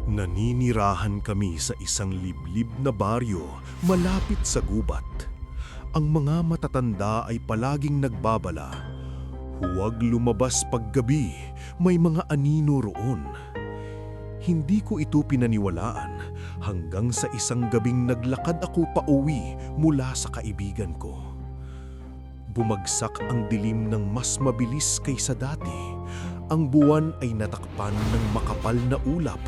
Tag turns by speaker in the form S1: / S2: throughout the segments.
S1: Naninirahan kami sa isang liblib na baryo malapit sa gubat. Ang mga matatanda ay palaging nagbabala, "Huwag lumabas paggabi, may mga anino roon." Hindi ko ito pinaniwalaan hanggang sa isang gabing naglakad ako pauwi mula sa kaibigan ko. Bumagsak ang dilim ng mas mabilis kaysa dati. Ang buwan ay natakpan ng makapal na ulap,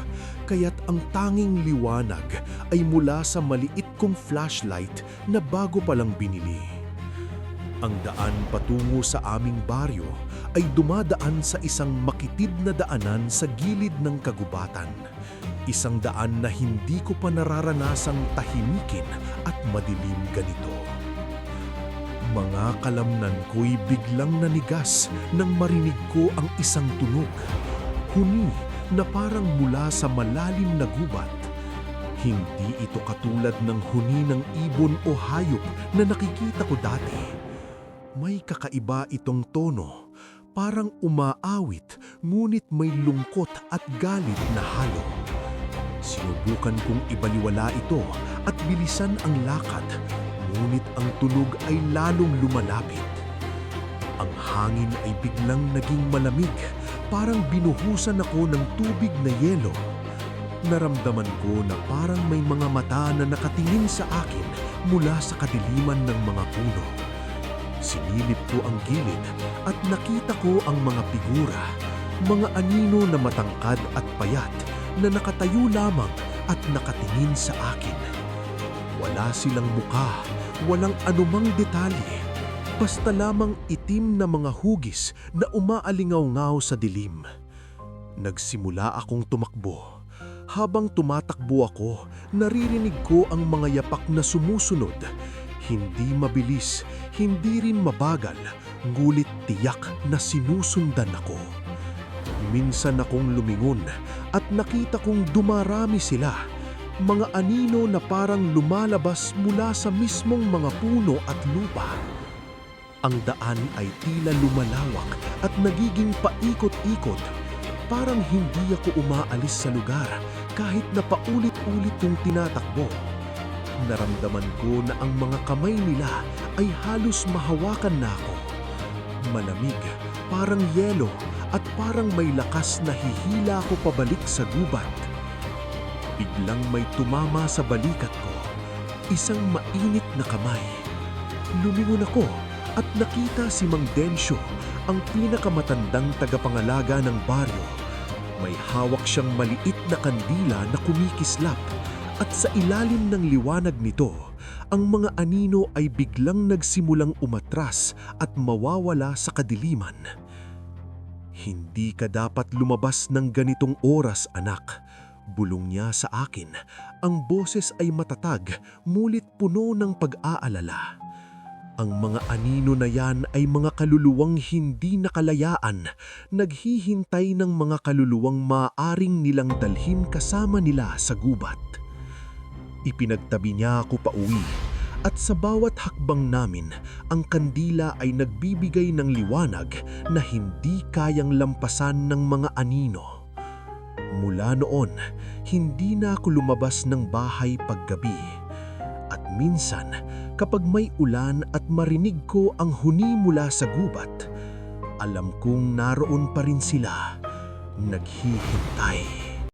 S1: kaya't ang tanging liwanag ay mula sa maliit kong flashlight na bago palang binili. Ang daan patungo sa aming baryo ay dumadaan sa isang makitid na daanan sa gilid ng kagubatan. Isang daan na hindi ko pa nararanasang tahimikin at madilim ganito. Mga kalamnan ko'y biglang nanigas nang marinig ko ang isang tunog. Huni na parang mula sa malalim na gubat. Hindi ito katulad ng huni ng ibon o hayop na nakikita ko dati. May kakaiba itong tono, parang umaawit ngunit may lungkot at galit na halo. Sinubukan kong ibaliwala ito at bilisan ang lakad, ngunit ang tunog ay lalong lumalapit. Ang hangin ay biglang naging malamig, parang binuhusan ako ng tubig na yelo. Naramdaman ko na parang may mga mata na nakatingin sa akin mula sa kadiliman ng mga puno. Sinilip ko ang gilid at nakita ko ang mga figura, mga anino na matangkad at payat na nakatayo lamang at nakatingin sa akin. Wala silang mukha, walang anumang detalye, basta lamang itim na mga hugis na umaalingaw-ngaw sa dilim. Nagsimula akong tumakbo. Habang tumatakbo ako, naririnig ko ang mga yapak na sumusunod. Hindi mabilis, hindi rin mabagal, ngulit tiyak na sinusundan ako. Minsan akong lumingon at nakita kong dumarami sila. Mga anino na parang lumalabas mula sa mismong mga puno at lupa. Ang daan ay tila lumalawak at nagiging paikot-ikot. Parang hindi ako umaalis sa lugar kahit na paulit-ulit kong tinatakbo. Naramdaman ko na ang mga kamay nila ay halos mahawakan na ako. Malamig, parang yelo at parang may lakas na hihila ko pabalik sa gubat. Biglang may tumama sa balikat ko, isang mainit na kamay. Lumingon ako at nakita si Mang Densyo, ang pinakamatandang tagapangalaga ng baryo. May hawak siyang maliit na kandila na kumikislap at sa ilalim ng liwanag nito, ang mga anino ay biglang nagsimulang umatras at mawawala sa kadiliman. "Hindi ka dapat lumabas ng ganitong oras, anak," bulong niya sa akin. Ang boses ay matatag, mulit puno ng pag-aalala. Ang mga anino na yan ay mga kaluluwang hindi nakalayaan, naghihintay ng mga kaluluwang maaaring nilang dalhin kasama nila sa gubat. Ipinagtabi niya ako pauwi, at sa bawat hakbang namin, ang kandila ay nagbibigay ng liwanag na hindi kayang lampasan ng mga anino. Mula noon, hindi na ako lumabas ng bahay paggabi. At minsan, kapag may ulan at marinig ko ang huni mula sa gubat, alam kong naroon pa rin sila, naghihintay.